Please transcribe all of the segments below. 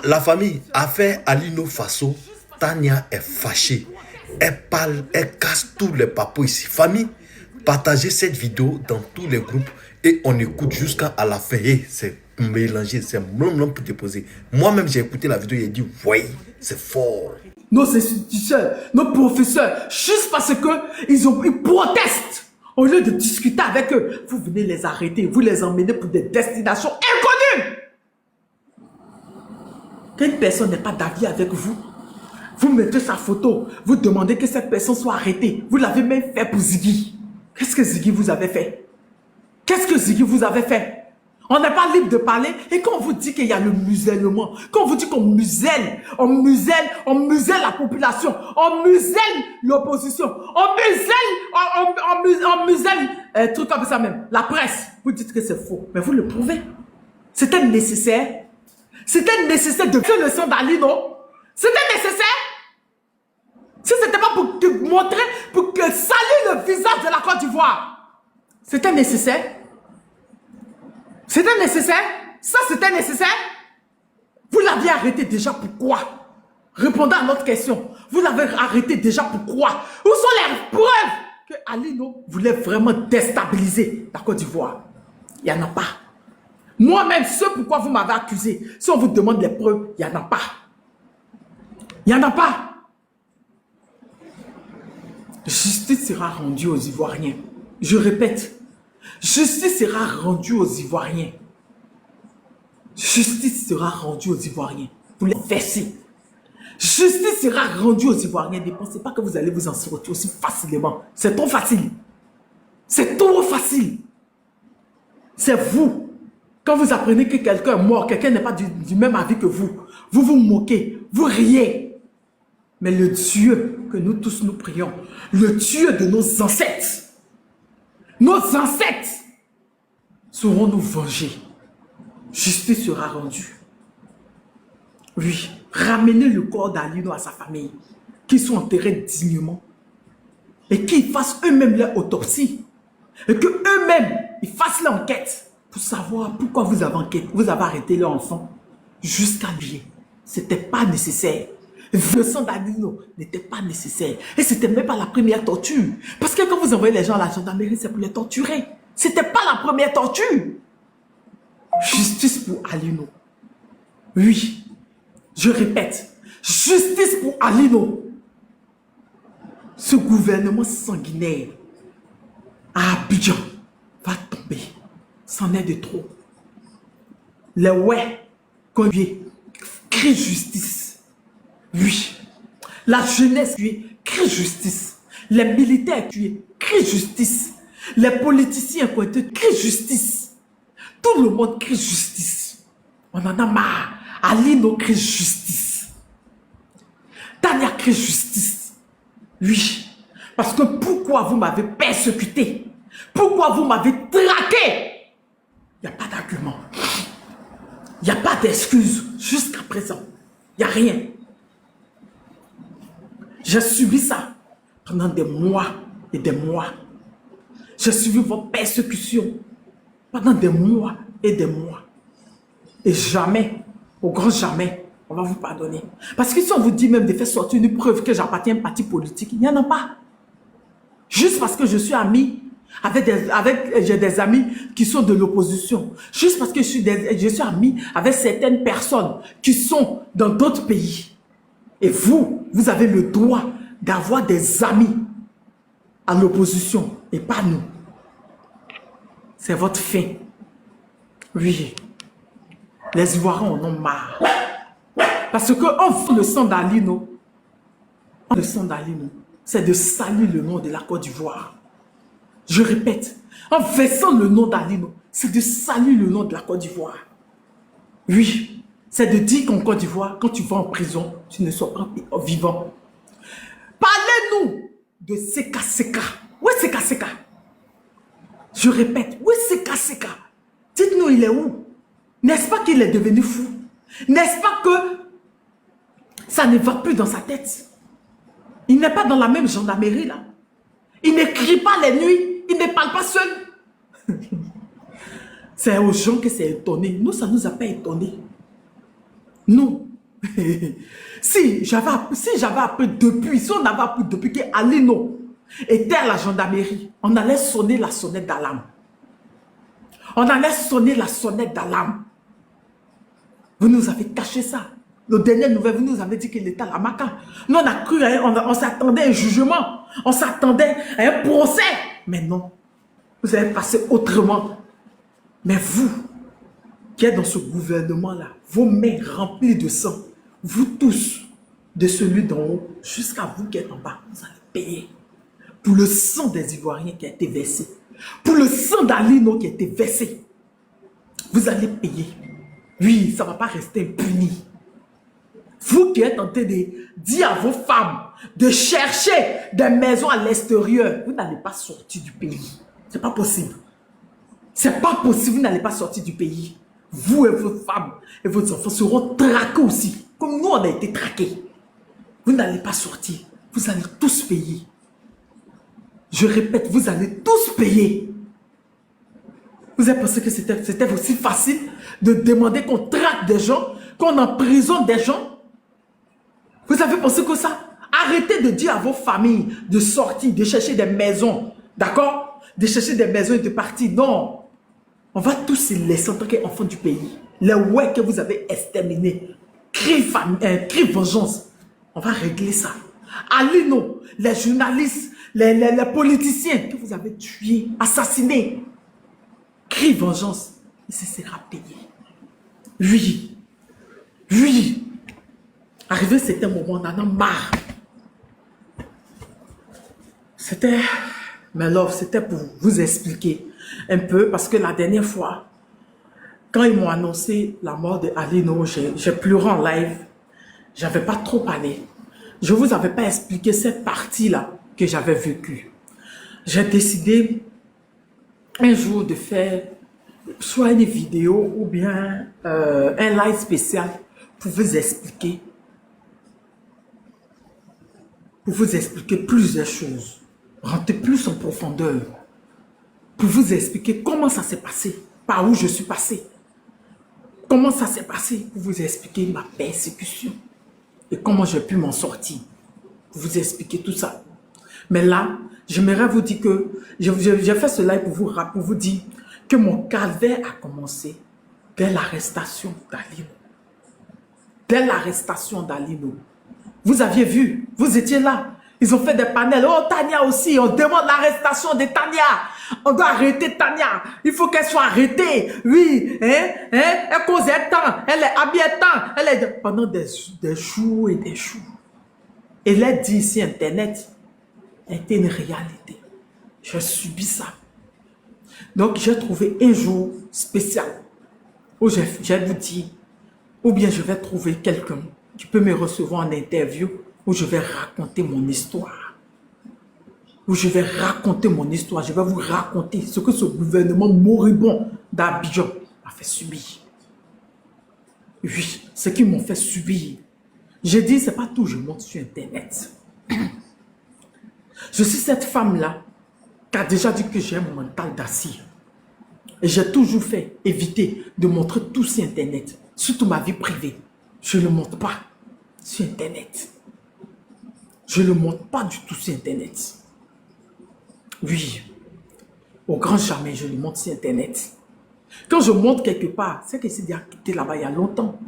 la famille, affaire Alino Faso, Tania est fâchée. Elle parle, elle casse tous les papous ici. Famille, partagez cette vidéo dans tous les groupes et on écoute jusqu'à la fin. Et c'est mélangé, c'est blum pour déposer. Moi-même, j'ai écouté la vidéo et j'ai dit, ouais, c'est fort. Nos instituteurs, nos professeurs, juste parce qu'ils protestent. Au lieu de discuter avec eux, vous venez les arrêter, vous les emmenez pour des destinations inconnues. Quand une personne n'est pas d'avis avec vous, vous mettez sa photo, vous demandez que cette personne soit arrêtée. Vous l'avez même fait pour Ziggy. Qu'est-ce que Ziggy vous avait fait? Qu'est-ce que Ziggy vous avait fait? On n'est pas libre de parler. Et quand on vous dit qu'il y a le musellement, quand on vous dit qu'on muselle, on muselle la population, on muselle l'opposition, on muselle, truc comme ça même, la presse. Vous dites que c'est faux, mais vous le prouvez. C'était nécessaire. C'était nécessaire de faire le sang d'Alino. C'était nécessaire. Si ce n'était pas pour te montrer, pour que salir le visage de la Côte d'Ivoire, c'était nécessaire. C'était nécessaire. Ça, c'était nécessaire. Vous l'aviez arrêté déjà pourquoi? Répondez à notre question. Vous l'avez arrêté déjà pourquoi? Où sont les preuves que Alino voulait vraiment déstabiliser la Côte d'Ivoire? Il n'y en a pas. Moi-même, ce pourquoi vous m'avez accusé, si on vous demande les preuves, il n'y en a pas. Il n'y en a pas. Justice sera rendue aux Ivoiriens. Je répète, justice sera rendue aux Ivoiriens. Justice sera rendue aux Ivoiriens. Vous les versez. Justice sera rendue aux Ivoiriens. Ne pensez pas que vous allez vous en sortir aussi facilement. C'est trop facile. C'est trop facile. C'est vous. Quand vous apprenez que quelqu'un est mort, quelqu'un n'est pas du même avis que vous, vous vous moquez, vous riez. Mais le Dieu que nous tous nous prions, le Dieu de nos ancêtres sauront nous venger. Justice sera rendue. Oui, ramenez le corps d'Alino à sa famille, qu'ils soient enterrés dignement et qu'ils fassent eux-mêmes leur autopsie et qu'eux-mêmes ils fassent l'enquête pour savoir pourquoi vous avez arrêté leur enfant jusqu'à lui. Ce n'était pas nécessaire. Le sang d'Alino n'était pas nécessaire. Et ce n'était même pas la première torture. Parce que quand vous envoyez les gens à la gendarmerie, c'est pour les torturer. Ce n'était pas la première torture. Justice pour Alino. Oui, je répète, justice pour Alino. Ce gouvernement sanguinaire à Abidjan va tomber. C'en est de trop. Les ouais, qu'on lui crie justice. Oui. La jeunesse crie justice. Les militaires crient justice. Les politiciens crient justice. Tout le monde crie justice. On en a marre. Alino crie justice. Tania crie justice. Oui. Parce que pourquoi vous m'avez persécuté? Pourquoi vous m'avez traqué? Il n'y a pas d'argument. Il n'y a pas d'excuse jusqu'à présent. Il n'y a rien. J'ai subi ça pendant des mois et des mois. J'ai subi vos persécutions pendant des mois et des mois. Et jamais, au grand jamais, on va vous pardonner. Parce que si on vous dit même de faire sortir une preuve que j'appartiens à un parti politique, il n'y en a pas. Juste parce que je suis ami j'ai des amis qui sont de l'opposition. Juste parce que je suis ami avec certaines personnes qui sont dans d'autres pays. Et vous avez le droit d'avoir des amis à l'opposition et pas nous. C'est votre fin. Oui. Les Ivoiriens en ont marre. Parce qu'on veut le sang d'Alino. Le sang d'Alino, c'est de salir le nom de la Côte d'Ivoire. Je répète, en versant le nom d'Alino, c'est de salir le nom de la Côte d'Ivoire. Oui. C'est de dire qu'en Côte d'Ivoire, quand tu vas en prison, tu ne sois pas vivant. Parlez-nous de Seka Seka. Où est Seka Seka? Je répète, où est Seka Seka? Dites-nous, il est où? N'est-ce pas qu'il est devenu fou? N'est-ce pas que ça ne va plus dans sa tête? Il n'est pas dans la même gendarmerie là. Il ne crie pas les nuits. Il ne parle pas seul. C'est aux gens que c'est étonné. Nous, ça ne nous a pas étonné. Nous, Si j'avais appris depuis, si on avait appris depuis que Alino était à la gendarmerie, on allait sonner la sonnette d'alarme. On allait sonner la sonnette d'alarme. Vous nous avez caché ça. Le dernier nouvelle, vous nous avez dit qu'il était à la Maca. Nous, on a cru, on s'attendait à un jugement. On s'attendait à un procès. Mais non. Vous avez passé autrement. Mais vous, qui êtes dans ce gouvernement-là, vos mains remplies de sang, vous tous, de celui d'en haut jusqu'à vous qui êtes en bas, vous allez payer pour le sang des Ivoiriens qui a été versé, pour le sang d'Alino qui a été versé. Vous allez payer. Oui, ça ne va pas rester impuni. Vous qui êtes en train de dire à vos femmes de chercher des maisons à l'extérieur, vous n'allez pas sortir du pays. Ce n'est pas possible. Ce n'est pas possible, vous n'allez pas sortir du pays. Vous et vos femmes et vos enfants seront traqués aussi, comme nous on a été traqués. Vous n'allez pas sortir, vous allez tous payer. Je répète, vous allez tous payer. Vous avez pensé que c'était aussi facile de demander qu'on traque des gens, qu'on emprisonne des gens? Vous avez pensé que ça? Arrêtez de dire à vos familles de sortir, de chercher des maisons, d'accord? De chercher des maisons et de partir. Non. On va tous les laisser en tant qu'enfants du pays. Les ouais que vous avez exterminés. Crie vengeance. On va régler ça. Alino, les journalistes, les politiciens que vous avez tués, assassinés. Crie vengeance. Et ce sera payé. Oui. Oui. Arrivé certains moments, on en a marre. C'était, mais love, c'était pour vous expliquer un peu, parce que la dernière fois, quand ils m'ont annoncé la mort de Alino, j'ai pleuré en live. J'avais pas trop parlé. Je vous avais pas expliqué cette partie-là que j'avais vécue. J'ai décidé un jour de faire soit une vidéo ou bien un live spécial pour vous expliquer plusieurs choses, rentrer plus en profondeur, pour vous expliquer comment ça s'est passé, par où je suis passé, comment ça s'est passé, pour vous expliquer ma persécution et comment j'ai pu m'en sortir, pour vous expliquer tout ça. Mais là, j'aimerais vous dire que j'ai fait ce live pour vous dire que mon calvaire a commencé dès l'arrestation d'Alino. Dès l'arrestation d'Alino. Vous aviez vu, vous étiez là. Ils ont fait des panels. Oh, Tania aussi, on demande l'arrestation de Tania. On doit arrêter Tania. Il faut qu'elle soit arrêtée. Oui, elle cause tant, elle est habillée tant. Elle est pendant des jours et des jours. Et elle dit ici, Internet était une réalité. J'ai subi ça. Donc, j'ai trouvé un jour spécial où je vais vous dire, ou bien je vais trouver quelqu'un qui peut me recevoir en interview, où je vais raconter mon histoire. Où je vais raconter mon histoire. Je vais vous raconter ce que ce gouvernement moribond d'Abidjan a fait subir. Oui, ce qu'ils m'ont fait subir. J'ai dit, c'est pas tout, je monte sur Internet. Je suis cette femme-là qui a déjà dit que j'ai un mental d'acier. Et j'ai toujours fait éviter de montrer tout sur Internet, surtout ma vie privée. Je ne le montre pas sur Internet. Je ne le montre pas du tout sur Internet. Oui, au grand jamais, je le montre sur Internet. Quand je monte quelque part, c'est que c'est déjà quitté là-bas il y a longtemps.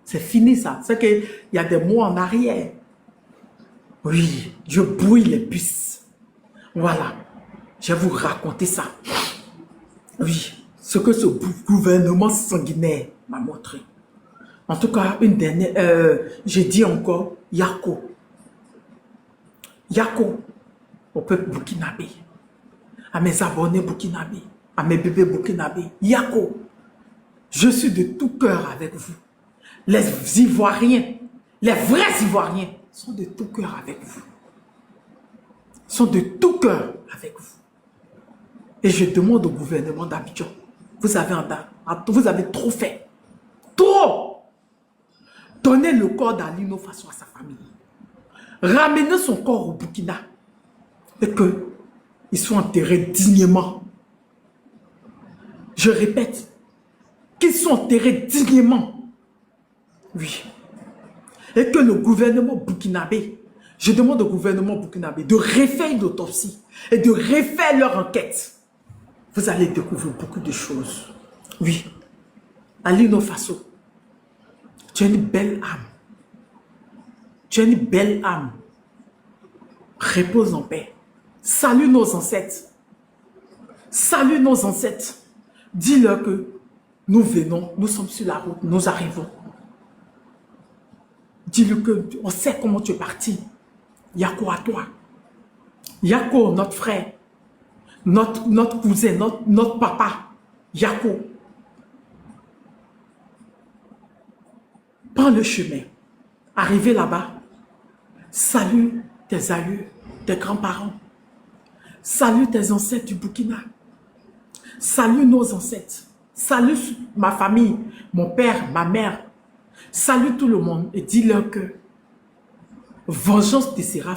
C'est fini ça. C'est qu'il y a des mois en arrière. Oui, je brouille les puces. Voilà. Je vais vous raconter ça. Oui, ce que ce gouvernement sanguinaire m'a montré. En tout cas, une dernière, j'ai dit encore, Yako. Yako, au peuple burkinabé, à mes abonnés burkinabés, à mes bébés burkinabés, Yako, je suis de tout cœur avec vous. Les Ivoiriens, les vrais Ivoiriens, sont de tout cœur avec vous. Sont de tout cœur avec vous. Et je demande au gouvernement d'Abidjan, vous avez trop fait. Trop! Donnez le corps d'Alino face à sa famille. Ramenez son corps au Burkina. Et qu'ils soient enterrés dignement. Je répète, qu'ils soient enterrés dignement. Oui. Et que le gouvernement burkinabé, je demande au gouvernement burkinabé de refaire une autopsie et de refaire leur enquête. Vous allez découvrir beaucoup de choses. Oui. Alino Faso, tu as une belle âme. Tu as une belle âme. Repose en paix. Salue nos ancêtres. Salue nos ancêtres. Dis-leur que nous venons, nous sommes sur la route, nous arrivons. Dis-leur que on sait comment tu es parti. Yako à toi. Yako, notre frère, notre cousin, notre papa. Yako. Prends le chemin. Arrivé là-bas, salue tes aïeux, tes grands-parents. Salue tes ancêtres du Burkina. Salue nos ancêtres. Salue ma famille, mon père, ma mère. Salue tout le monde et dis-leur que vengeance te sera